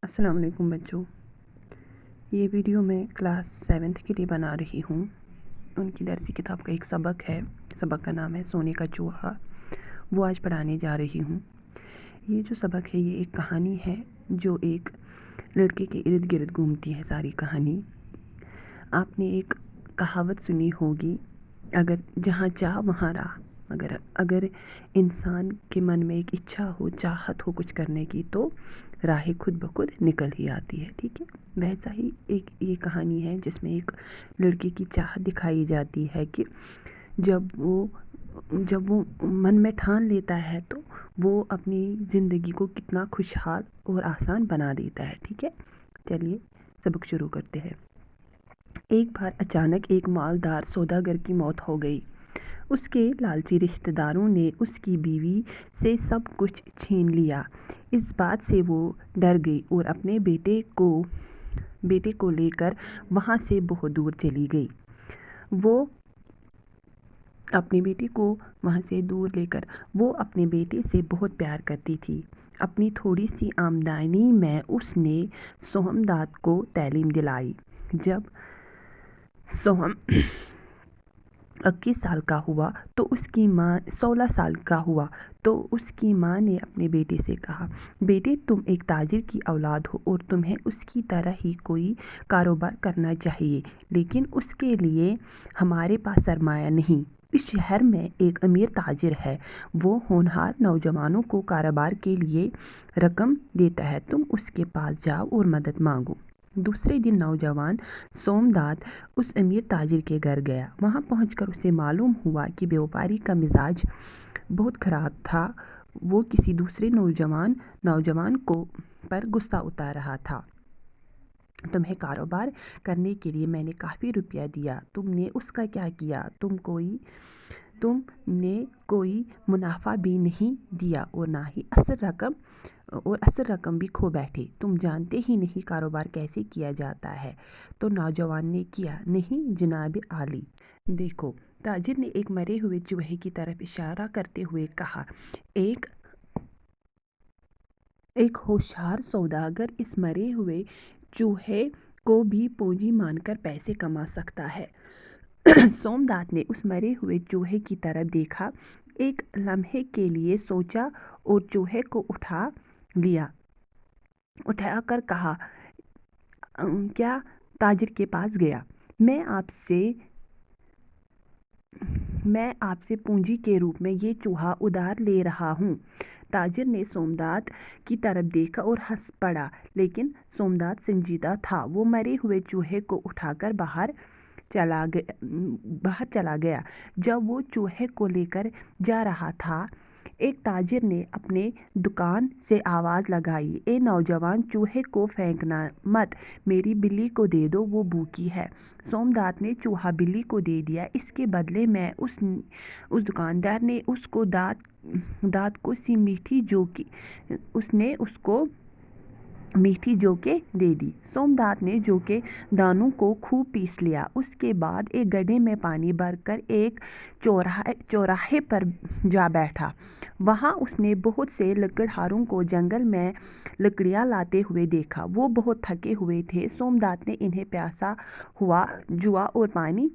السلام علیکم بچوں، یہ ویڈیو میں کلاس 7 کے لیے بنا رہی ہوں۔ ان کی درسی کتاب کا ایک سبق ہے، سبق کا نام ہے سونے کا چوہا۔ وہ آج پڑھانے جا رہی ہوں۔ یہ جو سبق ہے یہ ایک کہانی ہے جو ایک لڑکے کے ارد گرد گھومتی ہے ساری کہانی۔ آپ نے ایک کہاوت سنی ہوگی، اگر جہاں چاہ وہاں راہ۔ اگر انسان کے من میں ایک اچھا ہو، چاہت ہو کچھ کرنے کی، تو راہ خود بخود نکل ہی آتی ہے، ٹھیک ہے۔ ویسا ہی ایک یہ کہانی ہے جس میں ایک لڑکے کی چاہت دکھائی جاتی ہے کہ جب وہ من میں ٹھان لیتا ہے تو وہ اپنی زندگی کو کتنا خوشحال اور آسان بنا دیتا ہے، ٹھیک ہے۔ چلیے سبق شروع کرتے ہیں۔ ایک بار اچانک ایک مالدار سوداگر کی موت ہو گئی۔ اس کے لالچی رشتہ داروں نے اس کی بیوی سے سب کچھ چھین لیا۔ اس بات سے وہ ڈر گئی اور اپنے بیٹے کو لے کر وہاں سے بہت دور چلی گئی۔ وہ اپنے بیٹے سے بہت پیار کرتی تھی۔ اپنی تھوڑی سی آمدنی میں اس نے سوہمدات کو تعلیم دلائی۔ جب سوہم 21 سال کا ہوا تو اس کی ماں 16 سال کا ہوا تو اس کی ماں نے اپنے بیٹے سے کہا، بیٹے تم ایک تاجر کی اولاد ہو اور تمہیں اس کی طرح ہی کوئی کاروبار کرنا چاہیے، لیکن اس کے لیے ہمارے پاس سرمایہ نہیں۔ اس شہر میں ایک امیر تاجر ہے، وہ ہونہار نوجوانوں کو کاروبار کے لیے رقم دیتا ہے، تم اس کے پاس جاؤ اور مدد مانگو۔ دوسرے دن نوجوان سومدات اس امیر تاجر کے گھر گیا۔ وہاں پہنچ کر اسے معلوم ہوا کہ بیوپاری کا مزاج بہت خراب تھا۔ وہ کسی دوسرے نوجوان پر غصہ اتار رہا تھا۔ تمہیں کاروبار کرنے کے لیے میں نے کافی روپیہ دیا، تم نے اس کا کیا کیا؟ تم نے کوئی منافع بھی نہیں دیا اور نہ ہی اصل رقم بھی کھو بیٹھے، تم جانتے ہی نہیں کاروبار کیسے کیا جاتا ہے۔ تو نوجوان نے کیا نہیں جناب عالی۔ دیکھو، تاجر نے ایک مرے ہوئے چوہے کی طرف اشارہ کرتے ہوئے کہا، ایک ہوشیار سوداگر اس مرے ہوئے چوہے کو بھی پونجی مان کر پیسے کما سکتا ہے۔ سومدات نے اس مرے ہوئے چوہے کی طرف دیکھا، ایک لمحے کے لیے سوچا اور چوہے کو اٹھا کر کہا، کیا تاجر کے پاس گیا، میں آپ سے پونجی کے روپ میں یہ چوہا ادھار لے رہا ہوں۔ تاجر نے سومدات کی طرف دیکھا اور ہنس پڑا، لیکن سومدات سنجیدہ تھا۔ وہ مرے ہوئے چوہے کو اٹھا کر باہر چلا گیا۔ جب وہ چوہے کو لے کر جا رہا تھا، ایک تاجر نے اپنے دکان سے آواز لگائی، اے نوجوان، چوہے کو پھینکنا مت، میری بلی کو دے دو، وہ بھوکی ہے۔ سومدات نے چوہا بلی کو دے دیا۔ اس کے بدلے میں اس دکاندار نے اس کو دانت کو سی میٹھی جوکیں دے دی۔ سومدات نے جوکیں دانوں کو خوب پیس لیا۔ اس کے بعد ایک گڈھے میں پانی بھر کر ایک چوراہے پر جا بیٹھا۔ وہاں اس نے بہت سے لکڑہاروں کو جنگل میں لکڑیاں لاتے ہوئے دیکھا۔ وہ بہت تھکے ہوئے تھے۔ سومدات نے انہیں پیاسا ہوا جو اور پانی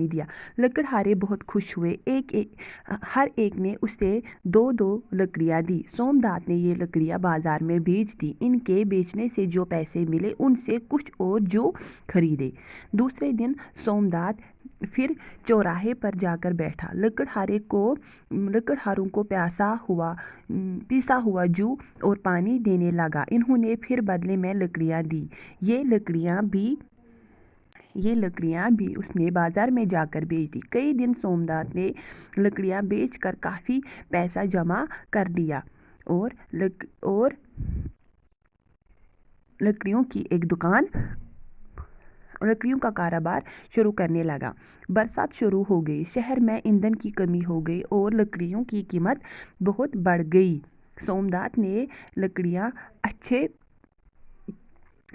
دیا۔ لکڑہارے بہت خوش ہوئے، ہر ایک نے اسے 2 لکڑیاں دی۔ سومدات نے یہ لکڑیاں بازار میں بیچ دی۔ ان کے بیچنے سے جو پیسے ملے ان سے کچھ اور جو خریدے۔ دوسرے دن سومدات پھر چوراہے پر جا کر بیٹھا۔ لکڑہاروں کو پیسا ہوا جو اور پانی دینے لگا۔ انہوں نے پھر بدلے میں لکڑیاں دی۔ یہ لکڑیاں بھی اس نے بازار میں جا کر بیچ دی۔ کئی دن سومدات نے لکڑیاں بیچ کر کافی پیسہ جمع کر لیا اور لکڑیوں کا کاروبار شروع کرنے لگا۔ برسات شروع ہو گئی، شہر میں ایندھن کی کمی ہو گئی اور لکڑیوں کی قیمت بہت بڑھ گئی۔ سومدات نے لکڑیاں اچھے